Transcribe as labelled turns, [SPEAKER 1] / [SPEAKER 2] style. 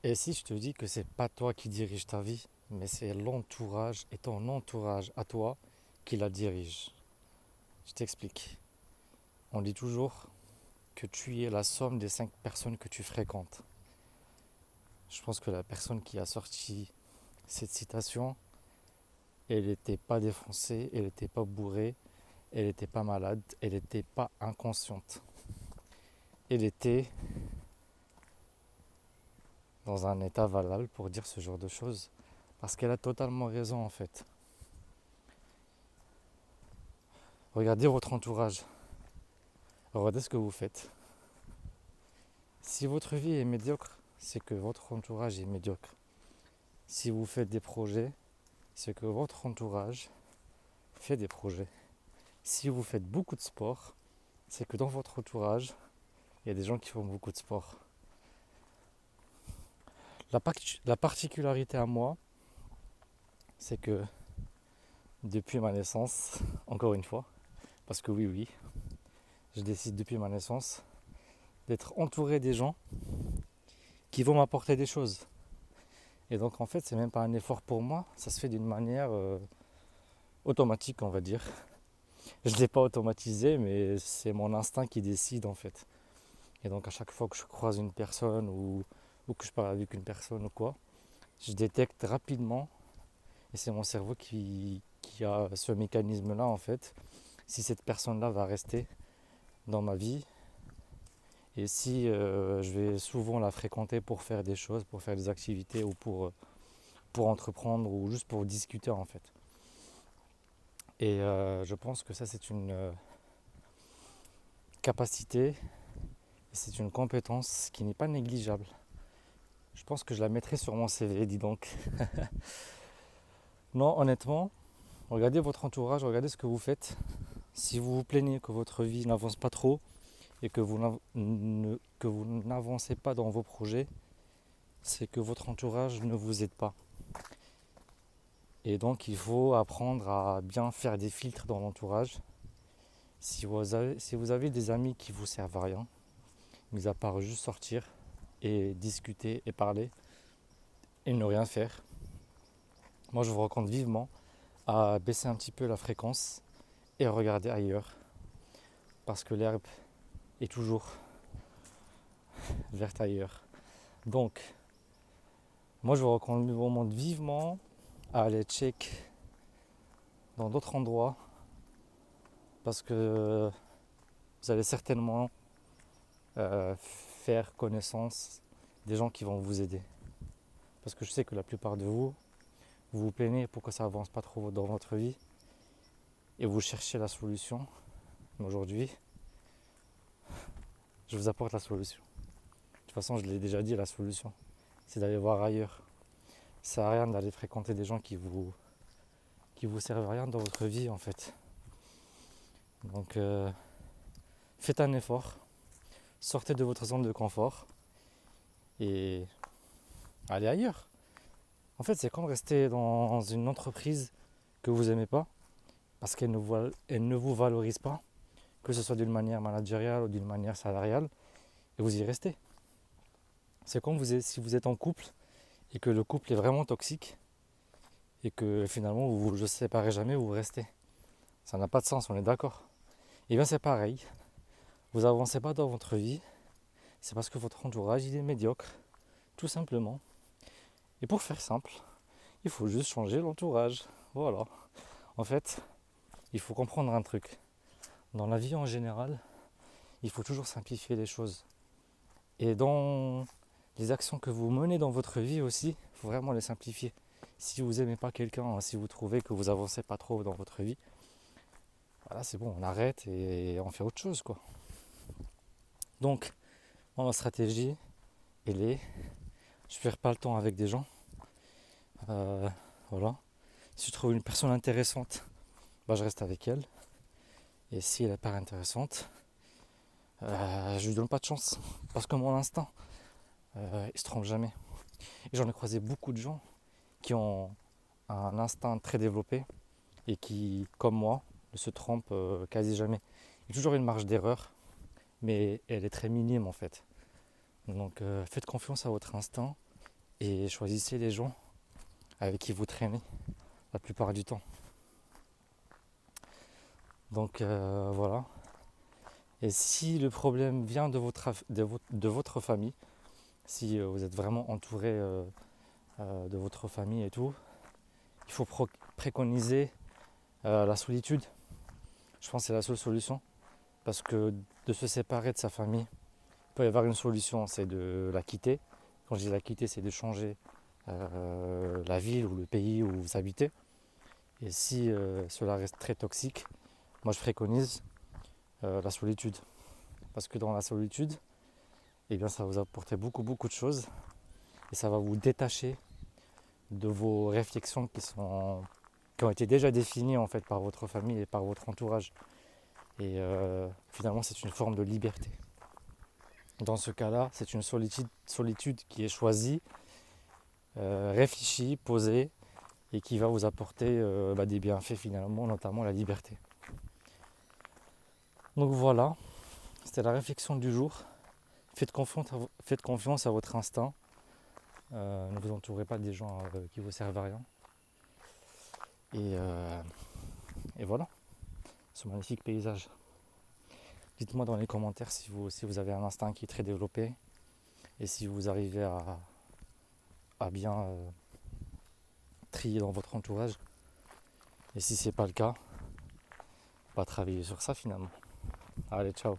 [SPEAKER 1] Et si je te dis que c'est pas toi qui dirige ta vie, mais c'est l'entourage et ton entourage à toi qui la dirige. Je t'explique. On dit toujours que tu es la somme des 5 personnes que tu fréquentes. Je pense que la personne qui a sorti cette citation, elle n'était pas défoncée, elle n'était pas bourrée, elle n'était pas malade, elle n'était pas inconsciente. Elle était dans un état valable pour dire ce genre de choses. Parce qu'elle a totalement raison en fait. Regardez votre entourage. Regardez ce que vous faites. Si votre vie est médiocre, c'est que votre entourage est médiocre. Si vous faites des projets, c'est que votre entourage fait des projets. Si vous faites beaucoup de sport, c'est que dans votre entourage, il y a des gens qui font beaucoup de sport. La particularité à moi, c'est que depuis ma naissance, encore une fois, parce que oui, je décide depuis ma naissance d'être entouré des gens qui vont m'apporter des choses. Et donc en fait, c'est même pas un effort pour moi, ça se fait d'une manière automatique, on va dire. Je ne l'ai pas automatisé, mais c'est mon instinct qui décide en fait. Et donc à chaque fois que je croise une personne ou que je parle avec une personne ou quoi, je détecte rapidement, et c'est mon cerveau qui a ce mécanisme-là en fait, si cette personne-là va rester dans ma vie et si je vais souvent la fréquenter pour faire des choses, pour faire des activités ou pour entreprendre ou juste pour discuter en fait. Et je pense que ça c'est une capacité, c'est une compétence qui n'est pas négligeable. Je pense que je la mettrai sur mon CV, dis donc. Non, honnêtement, regardez votre entourage, regardez ce que vous faites. Si vous vous plaignez que votre vie n'avance pas trop et que que vous n'avancez pas dans vos projets, c'est que votre entourage ne vous aide pas. Et donc il faut apprendre à bien faire des filtres dans l'entourage. Si vous avez des amis qui vous servent à rien, mis à part juste sortir et discuter et parler et ne rien faire, moi je vous recommande vivement à baisser un petit peu la fréquence et regarder ailleurs parce que l'herbe est toujours verte ailleurs. Donc, moi je vous recommande vivement à aller check dans d'autres endroits parce que vous allez certainement faire connaissance des gens qui vont vous aider. Parce que je sais que la plupart de vous, vous vous plaignez pourquoi ça avance pas trop dans votre vie et vous cherchez la solution. Mais aujourd'hui, je vous apporte la solution. De toute façon, je l'ai déjà dit, la solution, c'est d'aller voir ailleurs. Ça sert à rien d'aller fréquenter des gens qui vous servent à rien dans votre vie en fait. Donc faites un effort, sortez de votre zone de confort et allez ailleurs. En fait, c'est comme rester dans une entreprise que vous n'aimez pas parce elle ne vous valorise pas, que ce soit d'une manière managériale ou d'une manière salariale, et vous y restez. C'est comme si vous êtes en couple et que le couple est vraiment toxique et que finalement vous ne vous séparez jamais, vous restez. Ça n'a pas de sens, on est d'accord. Et bien c'est pareil, vous avancez pas dans votre vie, c'est parce que votre entourage il est médiocre, tout simplement. Et pour faire simple, il faut juste changer l'entourage. Voilà. En fait, il faut comprendre un truc. Dans la vie en général, il faut toujours simplifier les choses. Et dans les actions que vous menez dans votre vie aussi, il faut vraiment les simplifier. Si vous n'aimez pas quelqu'un, si vous trouvez que vous avancez pas trop dans votre vie, voilà, c'est bon, on arrête et on fait autre chose, quoi. Donc, ma stratégie, elle est, je perds pas le temps avec des gens. Euh, voilà. Si je trouve une personne intéressante, bah, je reste avec elle. Et si elle n'est pas intéressante, je lui donne pas de chance. Parce que mon instinct, il se trompe jamais. Et j'en ai croisé beaucoup de gens qui ont un instinct très développé et qui, comme moi, ne se trompent quasi jamais. Il y a toujours une marge d'erreur, mais elle est très minime en fait. Donc faites confiance à votre instinct et choisissez les gens avec qui vous traînez la plupart du temps. Donc voilà. Et si le problème vient de votre famille, si vous êtes vraiment entouré de votre famille et tout, il faut préconiser la solitude. Je pense que c'est la seule solution. Parce que de se séparer de sa famille, il peut y avoir une solution, c'est de la quitter. Quand je dis la quitter, c'est de changer la ville ou le pays où vous habitez. Et si cela reste très toxique, moi je préconise la solitude. Parce que dans la solitude, eh bien, ça va vous apporter beaucoup de choses. Et ça va vous détacher de vos réflexions qui ont été déjà définies en fait par votre famille et par votre entourage. Et finalement, c'est une forme de liberté. Dans ce cas-là, c'est une solitude qui est choisie, réfléchie, posée, et qui va vous apporter des bienfaits finalement, notamment la liberté. Donc voilà, c'était la réflexion du jour. Faites confiance à votre instinct. Ne vous entourez pas des gens qui ne vous servent à rien. Et voilà, ce magnifique paysage. Dites-moi dans les commentaires si vous avez un instinct qui est très développé et si vous arrivez à bien trier dans votre entourage. Et si c'est pas le cas, travailler sur ça finalement. Allez, ciao.